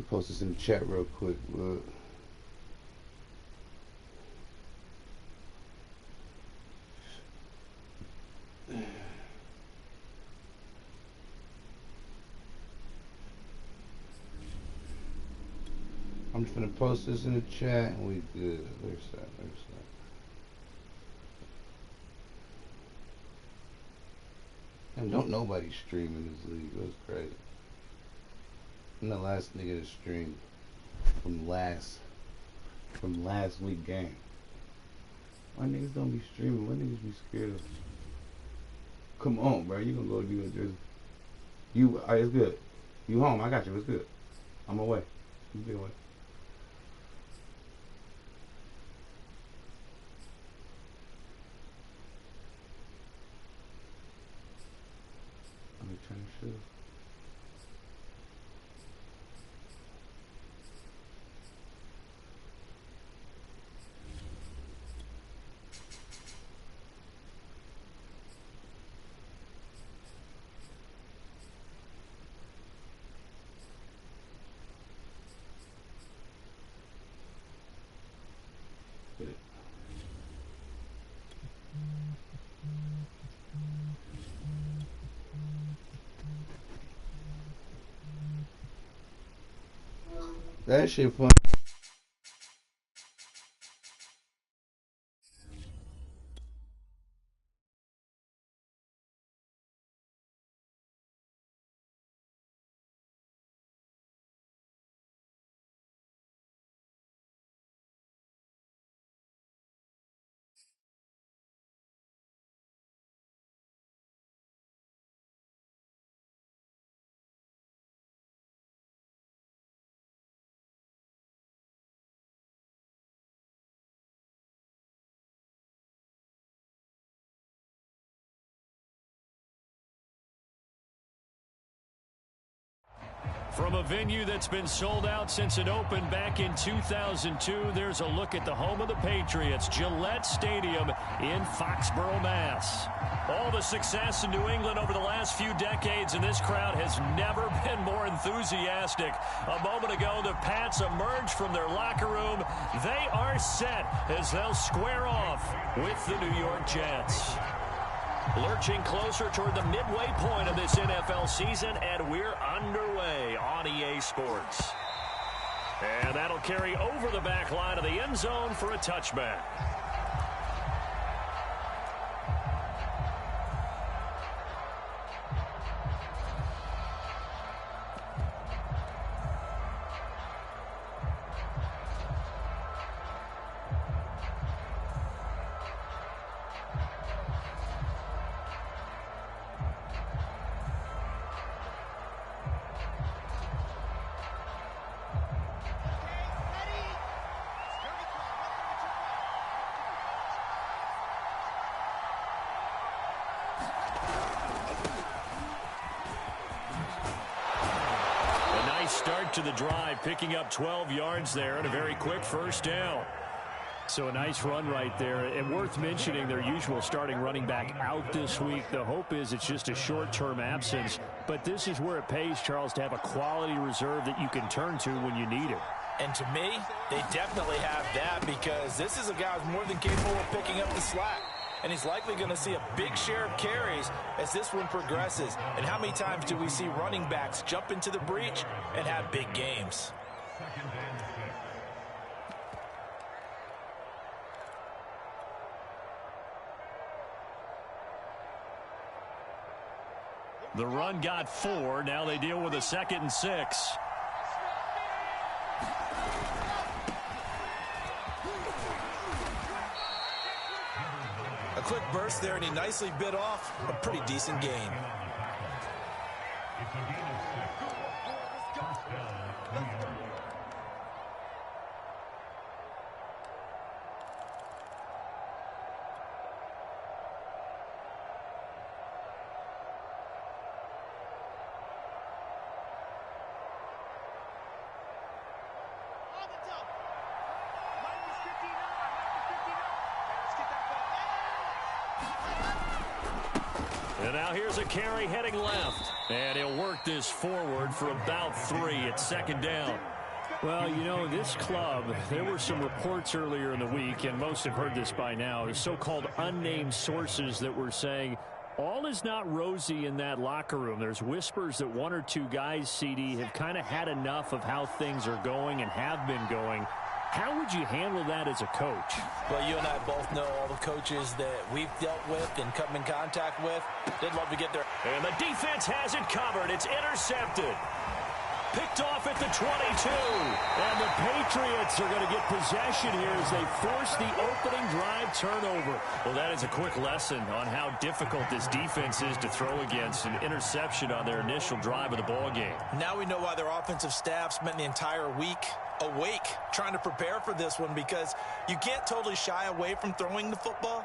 Post this in the chat real quick. Look. I'm just gonna post this in the chat and we good. There's that. And don't nobody stream in this league. That's crazy. I'm the last nigga to stream from last week game. Why niggas don't be streaming? Why niggas be scared of? Come on, bro. You gonna go to New Jersey? You, alright, it's good. You home? I got you. It's good. I'm away. You be away. I'm trying to shoot. That shit fun. From a venue that's been sold out since it opened back in 2002, there's a look at the home of the Patriots, Gillette Stadium in Foxborough, Mass. All the success in New England over the last few decades, and this crowd has never been more enthusiastic. A moment ago, the Pats emerged from their locker room. They are set as they'll square off with the New York Jets. Lurching closer toward the midway point of this NFL season, and we're underway on EA Sports. And that'll carry over the back line of the end zone for a touchback. Start to the drive, picking up 12 yards there and a very quick first down. So a nice run right there, and worth mentioning their usual starting running back out this week. The hope is it's just a short-term absence, but this is where it pays, Charles, to have a quality reserve that you can turn to when you need it. And to me, they definitely have that, because this is a guy who's more than capable of picking up the slack. And he's likely going to see a big share of carries as this one progresses. And how many times do we see running backs jump into the breach and have big games? The run got 4. Now they deal with a 2nd and 6. A quick burst there, and he nicely bit off a pretty decent gain. And now here's a carry heading left. And he'll work this forward for about 3. It's second down. Well, you know, this club, there were some reports earlier in the week, and most have heard this by now, so-called unnamed sources that were saying all is not rosy in that locker room. There's whispers that 1 or 2 guys, CD, have kind of had enough of how things are going and have been going. How would you handle that as a coach? Well, you and I both know all the coaches that we've dealt with and come in contact with. They'd love to get there. And the defense has it covered. It's intercepted. Picked off at the 22. And the Patriots are going to get possession here as they force the opening drive turnover. Well, that is a quick lesson on how difficult this defense is to throw against. An interception on their initial drive of the ball game. Now we know why their offensive staff spent the entire week awake trying to prepare for this one, because you can't totally shy away from throwing the football.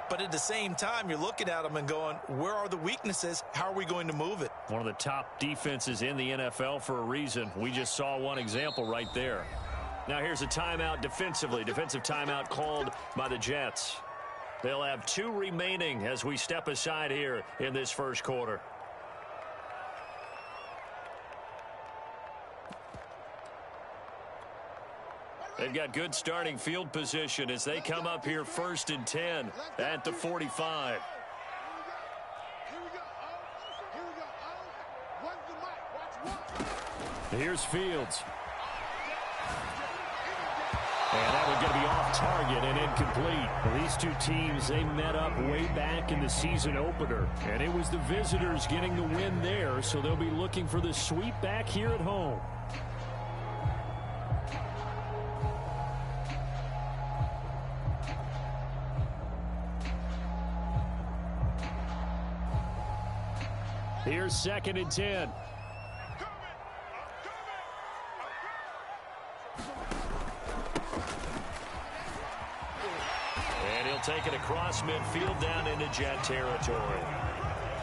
But at the same time, you're looking at them and going, where are the weaknesses? How are we going to move it? One of the top defenses in the NFL for a reason. We just saw one example right there. Now here's a timeout defensively. Defensive timeout called by the Jets. They'll have 2 remaining as we step aside here in this first quarter. They've got good starting field position as they come up here 1st and 10 at the 45. Here's Fields. And that one's going to be off target and incomplete. Well, these 2 teams, they met up way back in the season opener. And it was the visitors getting the win there, so they'll be looking for the sweep back here at home. Here's 2nd and 10. And he'll take it across midfield down into Jet territory.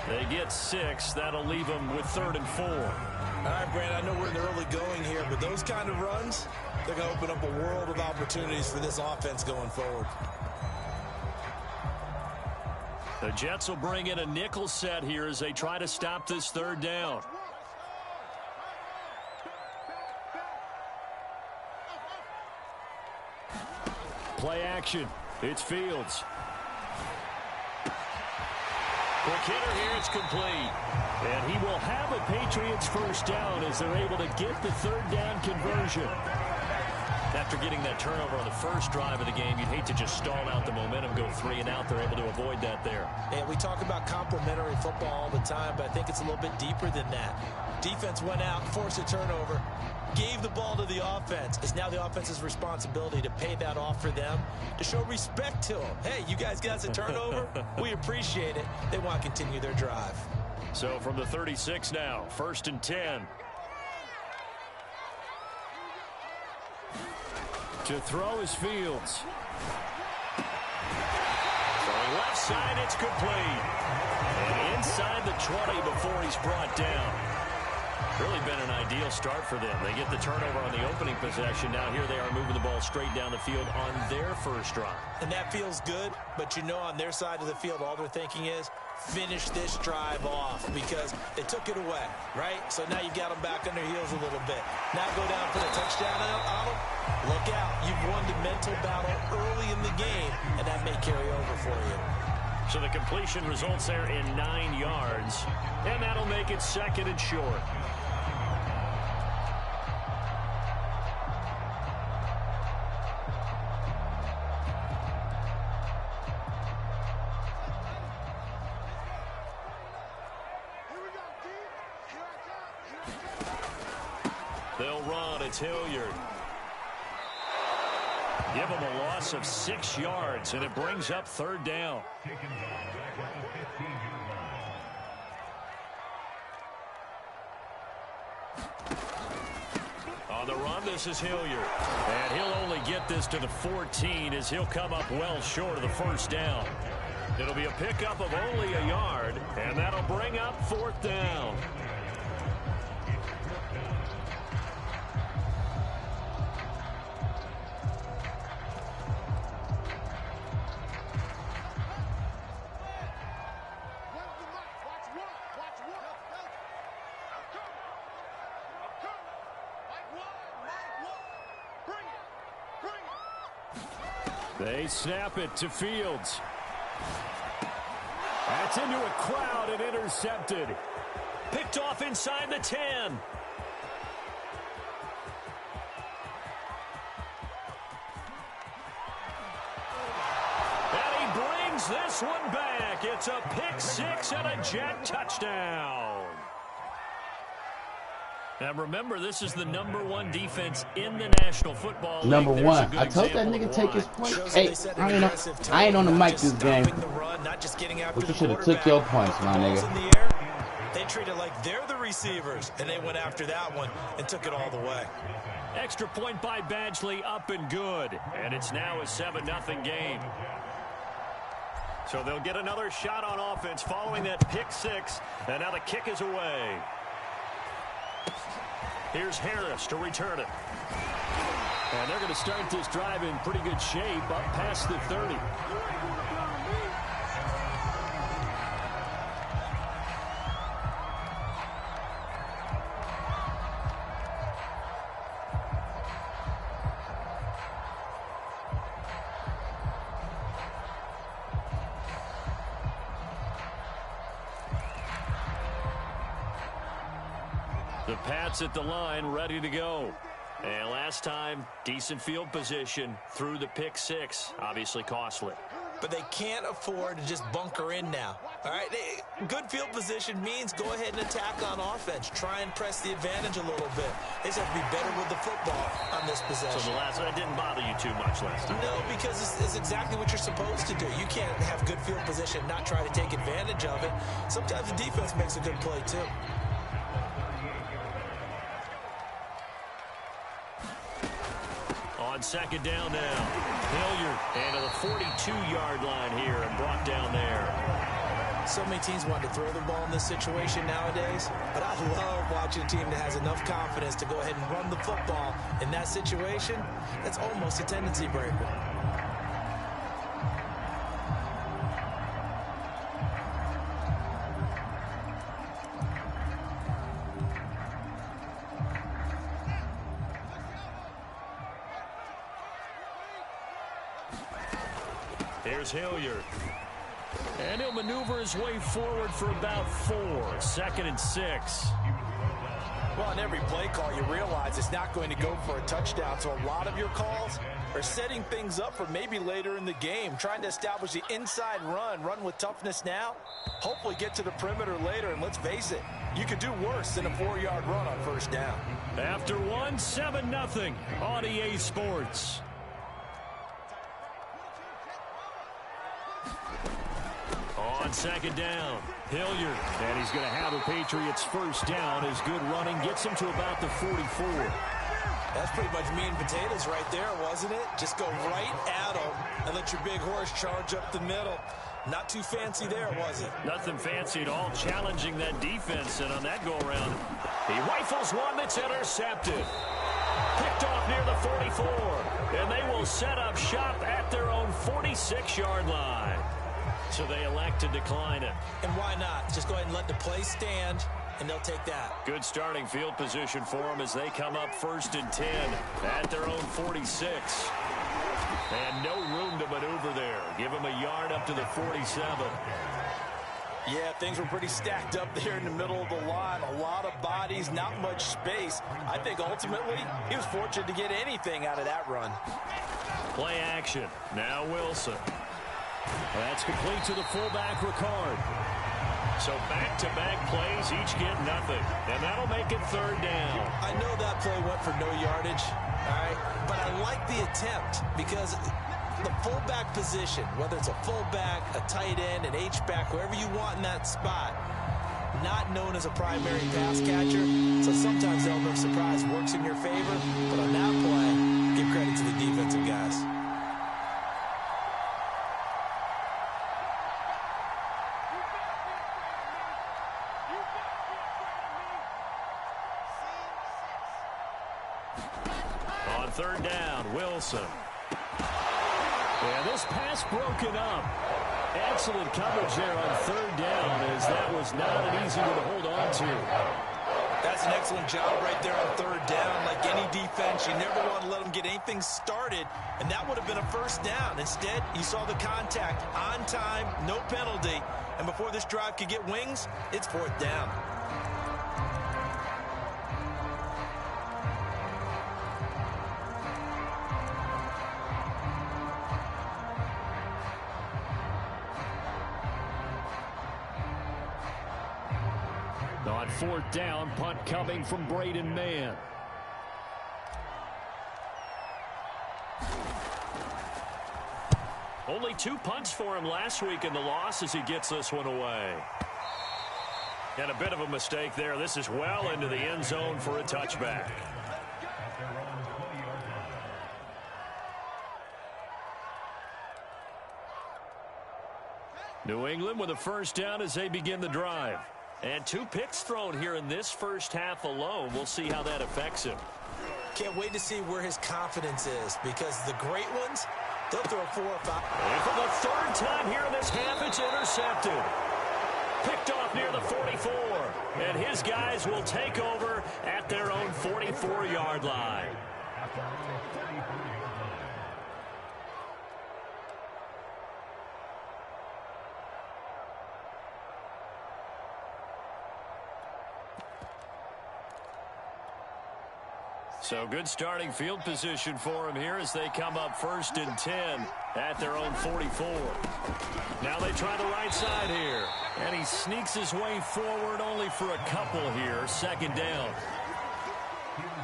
They get 6. That'll leave them with 3rd and 4. All right, Brand, I know we're in the early going here, but those kind of runs, they're going to open up a world of opportunities for this offense going forward. The Jets will bring in a nickel set here as they try to stop this 3rd down. Play action. It's Fields. Quick hitter here. It's complete. And he will have a Patriots first down as they're able to get the 3rd down conversion. After getting that turnover on the first drive of the game, you'd hate to just stall out the momentum, go 3 and out. They're able to avoid that there. And we talk about complementary football all the time, but I think it's a little bit deeper than that. Defense went out, forced a turnover, gave the ball to the offense. It's now the offense's responsibility to pay that off for them, to show respect to them. Hey, you guys got us a turnover? We appreciate it. They want to continue their drive. So from the 36 now, 1st and 10. To throw is Fields. Throwing left side, it's complete. And inside the 20 before he's brought down. Really been an ideal start for them. They get the turnover on the opening possession. Now here they are moving the ball straight down the field on their first drive. And that feels good, but you know on their side of the field, all they're thinking is, finish this drive off, because they took it away, right? So now you got them back on their heels a little bit. Now go down for the touchdown on them. Look out. You've won the mental battle early in the game, and that may carry over for you. So the completion results there in 9 yards, and that'll make it 2nd and short. They'll run. It's Hilliard. Give them a loss of 6 yards, and it brings up 3rd down. On the run, this is Hilliard. And he'll only get this to the 14 as he'll come up well short of the 1st down. It'll be a pickup of only a yard, and that'll bring up 4th down. They snap it to Fields. That's into a crowd and intercepted. Picked off inside the 10. And he brings this one back. It's a pick six and a Jet touchdown. Now remember, this is the #1 defense in the National Football League. Number one. I told that nigga take his point. Hey, I ain't on the mic this game. But you should have took your points, my nigga. They treat it like they're the receivers, and they went after that one and took it all the way. Extra point by Badgley, up and good. And it's now a 7-0 game. So they'll get another shot on offense following that pick six. And now the kick is away. Here's Harris to return it. And they're going to start this drive in pretty good shape up past the 30. The Pats at the line, ready to go. And last time, decent field position through the pick six. Obviously costly. But they can't afford to just bunker in now. All right, good field position means go ahead and attack on offense. Try and press the advantage a little bit. They just have to be better with the football on this possession. So that didn't bother you too much last time? No, because it's exactly what you're supposed to do. You can't have good field position and not try to take advantage of it. Sometimes the defense makes a good play, too. On second down now, Hilliard into the 42-yard line here and brought down there. So many teams want to throw the ball in this situation nowadays, but I love watching a team that has enough confidence to go ahead and run the football in that situation. That's almost a tendency breaker. Here's Hilliard. And he'll maneuver his way forward for about 4. 2nd and 6. Well, on every play call, you realize it's not going to go for a touchdown. So a lot of your calls are setting things up for maybe later in the game, trying to establish the inside run with toughness now, hopefully get to the perimeter later. And let's face it, you could do worse than a 4-yard run on first down. After 1, 7-0 on EA Sports. On second down, Hilliard, and he's going to have the Patriots first down. His good running gets him to about the 44. That's pretty much meat and potatoes right there, wasn't it? Just go right at him and let your big horse charge up the middle. Not too fancy there, was it? Nothing fancy at all, challenging that defense, and on that go-around, he rifles one that's intercepted. Picked off near the 44, and they will set up shop at their own 46-yard line. So they elect to decline it. And why not? Just go ahead and let the play stand, and they'll take that. Good starting field position for them as they come up 1st and 10 at their own 46. And no room to maneuver there. Give them a yard up to the 47. Yeah, things were pretty stacked up there in the middle of the line. A lot of bodies, not much space. I think ultimately he was fortunate to get anything out of that run. Play action. Now Wilson. That's complete to the fullback, Ricard. So back-to-back plays, each get nothing. And that'll make it 3rd down. I know that play went for no yardage, all right? But I like the attempt because the fullback position, whether it's a fullback, a tight end, an H-back, whoever you want in that spot, not known as a primary pass catcher. So sometimes the element of surprise works in your favor. But on that play, give credit to the defensive guys. On 3rd down, Wilson. And this pass broken up. Excellent coverage there on 3rd down, as that was not an easy one to hold on to. That's That's an excellent job right there on third down. Like any defense, you never want to let them get anything started, and that would have been a first down. Instead, you saw the contact on time, no penalty, and before this drive could get wings, it's fourth down. On fourth down, punt coming from Braden Mann. Only 2 punts for him last week in the loss as he gets this one away. And a bit of a mistake there. This is well into the end zone for a touchback. New England with a first down as they begin the drive. And 2 picks thrown here in this first half alone. We'll see how that affects him. Can't wait to see where his confidence is, because the great ones, they'll throw 4 or 5. And for the third time here in this half, it's intercepted. Picked off near the 44. And his guys will take over at their own 44-yard line. So good starting field position for him here as they come up 1st and 10 at their own 44. Now they try the right side here. And he sneaks his way forward only for a couple here. 2nd down.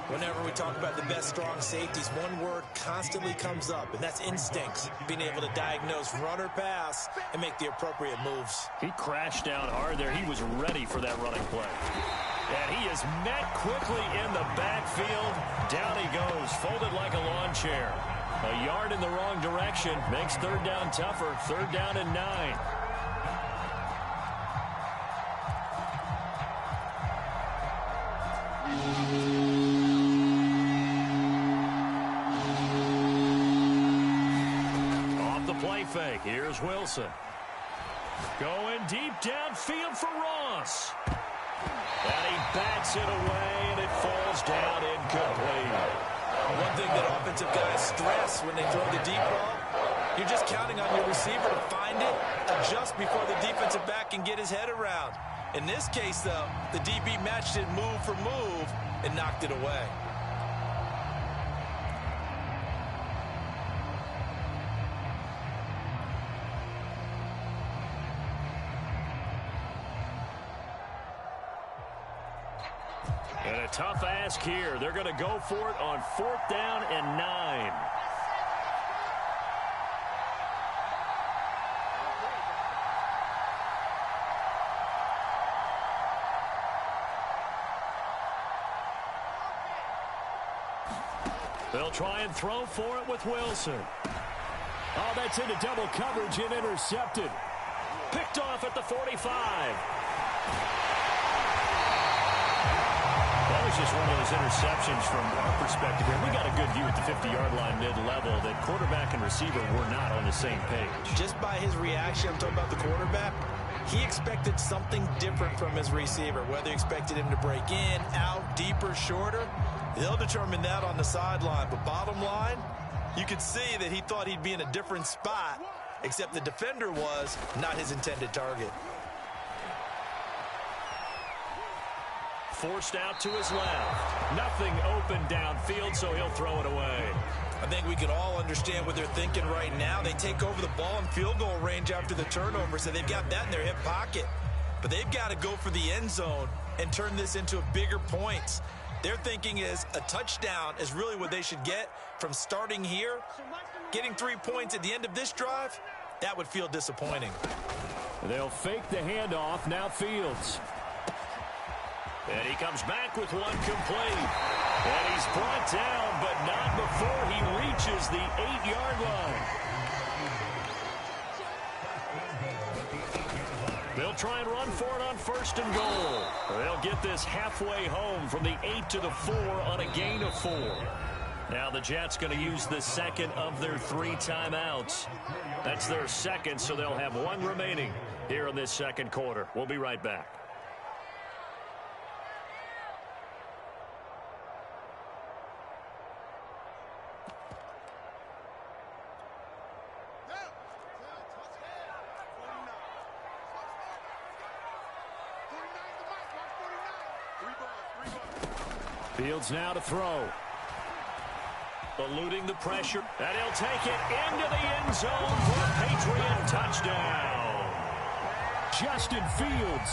Whenever we talk about the best strong safeties, one word constantly comes up, and that's instincts. Being able to diagnose run or pass and make the appropriate moves. He crashed down hard there. He was ready for that running play. And he is met quickly in the backfield. Down he goes, folded like a lawn chair. A yard in the wrong direction makes 3rd down tougher. 3rd down and 9. Off the play fake, here's Wilson. Going deep downfield for Ross. And he bats it away, and it falls down incomplete. One thing that offensive guys stress when they throw the deep ball, you're just counting on your receiver to find it, adjust before the defensive back can get his head around. In this case, though, the DB matched it move for move and knocked it away. And a tough ask here. They're going to go for it on 4th down and 9. They'll try and throw for it with Wilson. Oh, that's into double coverage and intercepted. Picked off at the 45. That was just one of those interceptions from our perspective here. We got a good view at the 50-yard line mid-level that quarterback and receiver were not on the same page. Just by his reaction, I'm talking about the quarterback, he expected something different from his receiver. Whether he expected him to break in, out, deeper, shorter, they'll determine that on the sideline. But bottom line, you could see that he thought he'd be in a different spot, except the defender was not his intended target. Forced out to his left. Nothing open downfield, so he'll throw it away. I think we can all understand what they're thinking right now. They take over the ball in field goal range after the turnover, so they've got that in their hip pocket. But they've got to go for the end zone and turn this into bigger points. Their thinking is a touchdown is really what they should get from starting here. Getting 3 points at the end of this drive, that would feel disappointing. They'll fake the handoff. Now Fields. And he comes back with one complete. And he's brought down, but not before he reaches the 8-yard line. They'll try and run for it on 1st and goal. They'll get this halfway home from the 8 to the 4 on a gain of 4. Now the Jets going to use the second of their 3 timeouts. That's their second, so they'll have 1 remaining here in this second quarter. We'll be right back. Fields now to throw. Eluding the pressure. And he'll take it into the end zone for a Patriot touchdown. Justin Fields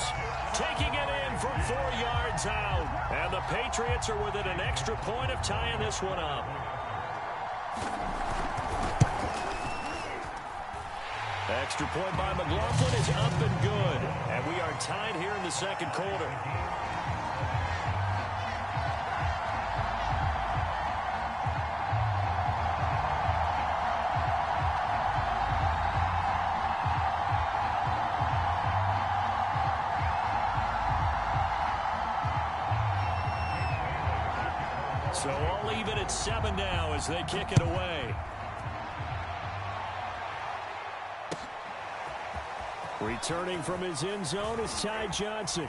taking it in from 4 yards out. And the Patriots are within an extra point of tying this one up. Extra point by McLaughlin is up and good. And we are tied here in the second quarter. So all even at 7 now as they kick it away. Returning from his end zone is Ty Johnson.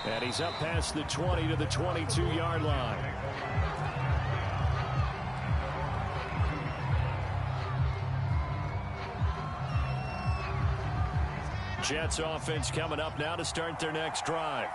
And he's up past the 20 to the 22-yard line. Jets offense coming up now to start their next drive.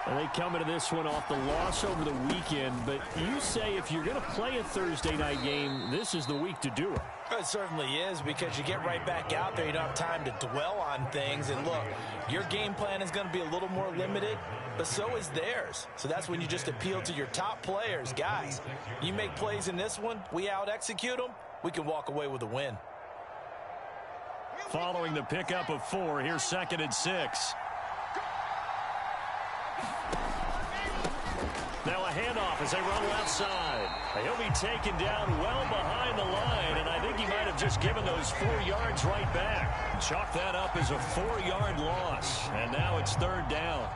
They come into this one off the loss over the weekend, but you say if you're going to play a Thursday night game, this is the week to do it. It certainly is, because you get right back out there. You don't have time to dwell on things. And look, your game plan is going to be a little more limited, but so is theirs. So that's when you just appeal to your top players. Guys, you make plays in this one, we out-execute them, we can walk away with a win. Following the pickup of 4, here's 2nd and 6. Now a handoff as they run left side. He'll be taken down well behind the line, and I think he might have just given those 4 yards right back. Chalk that up as a 4-yard loss, and now it's 3rd down.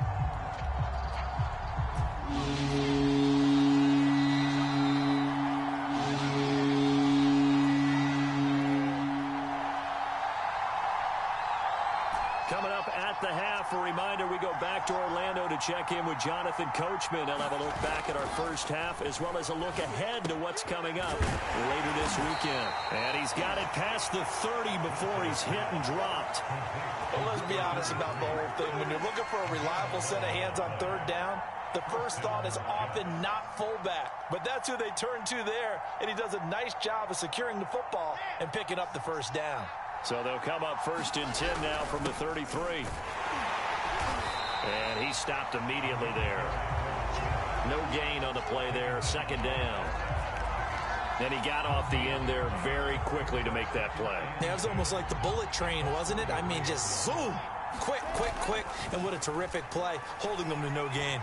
Coming up at the half, a reminder, we go back to Orlando to check in with Jonathan Coachman. He'll have a look back at our first half as well as a look ahead to what's coming up later this weekend. And he's got it past the 30 before he's hit and dropped. Well, let's be honest about the whole thing. When you're looking for a reliable set of hands on 3rd down, the first thought is often not fullback. But that's who they turn to there, and he does a nice job of securing the football and picking up the first down. So they'll come up 1st and 10 now from the 33. And he stopped immediately there. No gain on the play there. 2nd down. And he got off the end there very quickly to make that play. Yeah, it was almost like the bullet train, wasn't it? I mean, just zoom. Quick, quick, quick. And what a terrific play, holding them to no gain.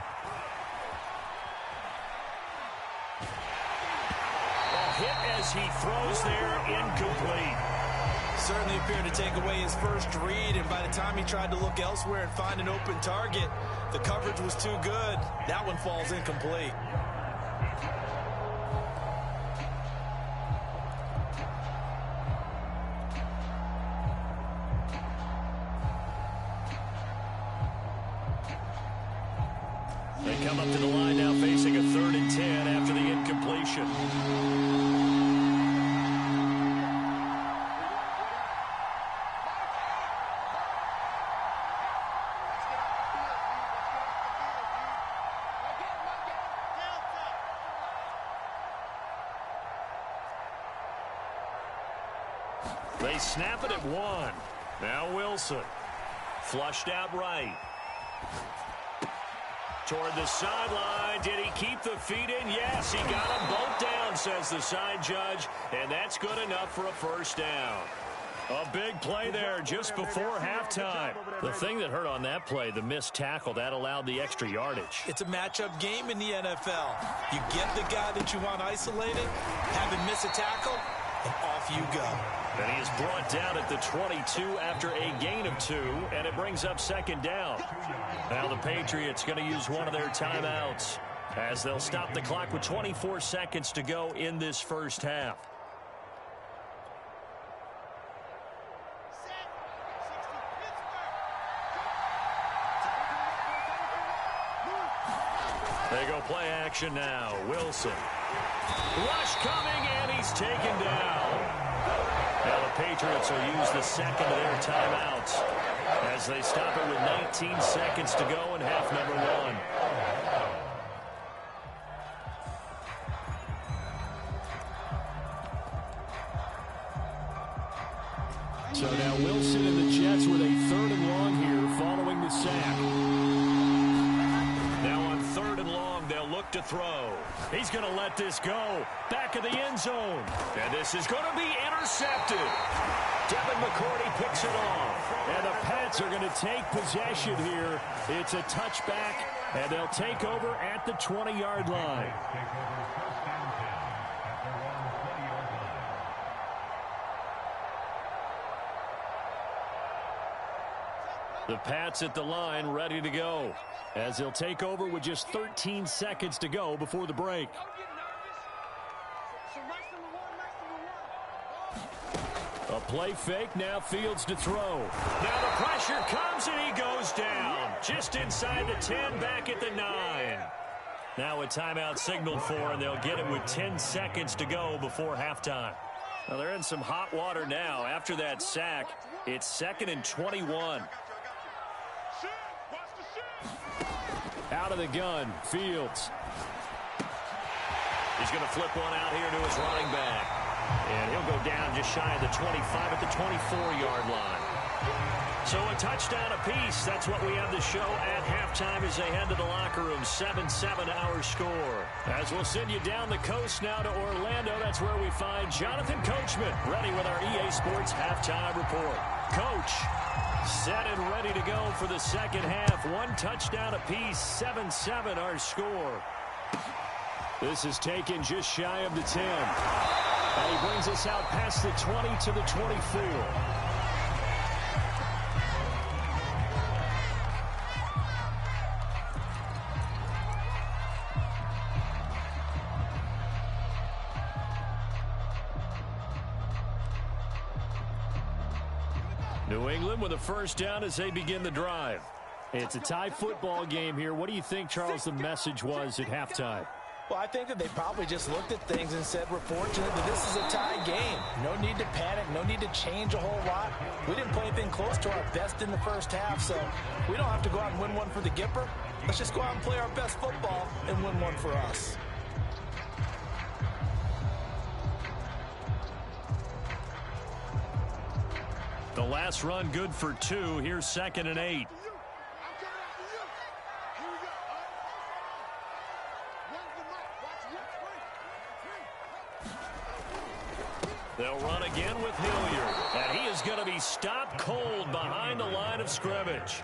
A hit as he throws there, incomplete. Certainly appeared to take away his first read, and by the time he tried to look elsewhere and find an open target, the coverage was too good. That one falls incomplete. They come up to the line now facing a 3rd and 10 after the incompletion. They snap it at 1. Now Wilson. Flushed out right. Toward the sideline. Did he keep the feet in? Yes, he got them both down, says the side judge. And that's good enough for a 1st down. A big play there just before halftime. The thing that hurt on that play, the missed tackle, that allowed the extra yardage. It's a matchup game in the NFL. You get the guy that you want isolated, have him miss a tackle, and off you go. And he is brought down at the 22 after a gain of 2, and it brings up 2nd down. Now the Patriots going to use one of their timeouts as they'll stop the clock with 24 seconds to go in this first half. They go play action now. Wilson. Rush coming, and he's taken down. Now the Patriots will use the 2nd of their timeouts as they stop it with 19 seconds to go in half number 1. So now Wilson and the Jets with a 3rd and long here following the sack. Now on 3rd and long, they'll look to throw. He's going to let this go. Back of the end zone. And this is going to be intercepted. Devin McCourty picks it off. And the Pats are going to take possession here. It's a touchback, and they'll take over at the 20-yard line. The Pats at the line ready to go as they'll take over with just 13 seconds to go before the break. A play fake, now Fields to throw. Now the pressure comes and he goes down. Just inside the 10, back at the 9. Now a timeout signaled for, and they'll get it with 10 seconds to go before halftime. Well, they're in some hot water now. After that sack, it's 2nd and 21. Out of the gun, Fields. He's going to flip one out here to his running back. And he'll go down just shy of the 25 at the 24-yard line. So a touchdown apiece. That's what we have to show at halftime as they head to the locker room. 7-7 our score. As we'll send you down the coast now to Orlando. That's where we find Jonathan Coachman ready with our EA Sports halftime report. Coach, set and ready to go for the second half. 1 touchdown apiece. 7-7 our score. This is taken just shy of the 10. And he brings us out past the 20 to the 24. New England with a first down as they begin the drive. It's a tie football game here. What do you think, Charles, the message was at halftime? Well, I think that they probably just looked at things and said, we're fortunate that this is a tie game. No need to panic, no need to change a whole lot. We didn't play anything close to our best in the first half, so we don't have to go out and win one for the Gipper. Let's just go out and play our best football and win one for us. The last run good for 2. Here's 2nd and 8. They'll run again with Hilliard. And he is going to be stopped cold behind the line of scrimmage.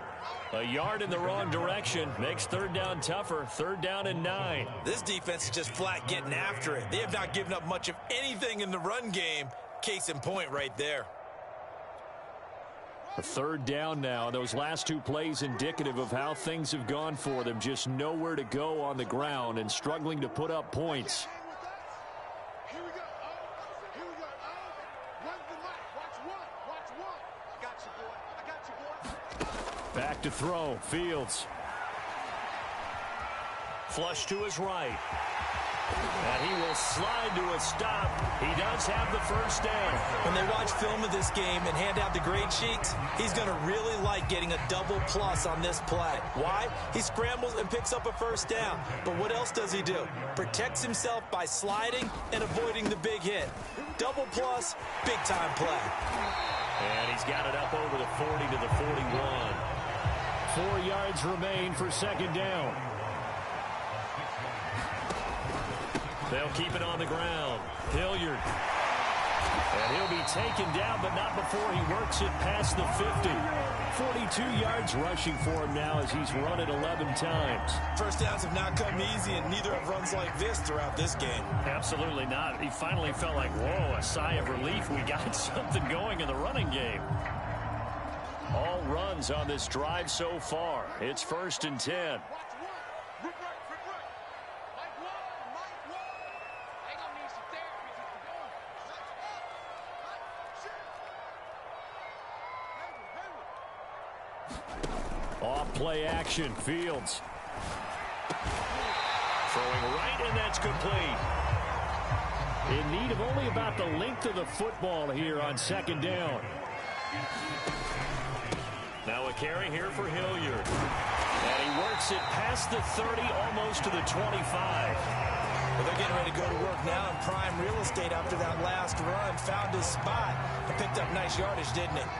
A yard in the wrong direction makes 3rd down tougher. 3rd down and 9. This defense is just flat getting after it. They have not given up much of anything in the run game. Case in point right there. A 3rd down now. Those last 2 plays indicative of how things have gone for them. Just nowhere to go on the ground and struggling to put up points. Back to throw. Fields. Flush to his right. And he will slide to a stop. He does have the first down. When they watch film of this game and hand out the grade sheets, he's going to really like getting a double plus on this play. Why? He scrambles and picks up a first down. But what else does he do? Protects himself by sliding and avoiding the big hit. Double plus, big time play. And he's got it up over the 40 to the 41. 4 yards remain for 2nd down. They'll keep it on the ground. Hilliard. And he'll be taken down, but not before he works it past the 50. 42 yards rushing for him now as he's run it 11 times. First downs have not come easy, and neither have runs like this throughout this game. Absolutely not. He finally felt like, whoa, a sigh of relief. We got something going in the running game. All runs on this drive so far. It's 1st and 10. Off play action. Fields. Throwing right, and that's complete. In need of only about the length of the football here on 2nd down. Now a carry here for Hilliard. And he works it past the 30, almost to the 25. Well, they're getting ready to go to work now in prime real estate after that last run. Found his spot and picked up nice yardage, didn't he?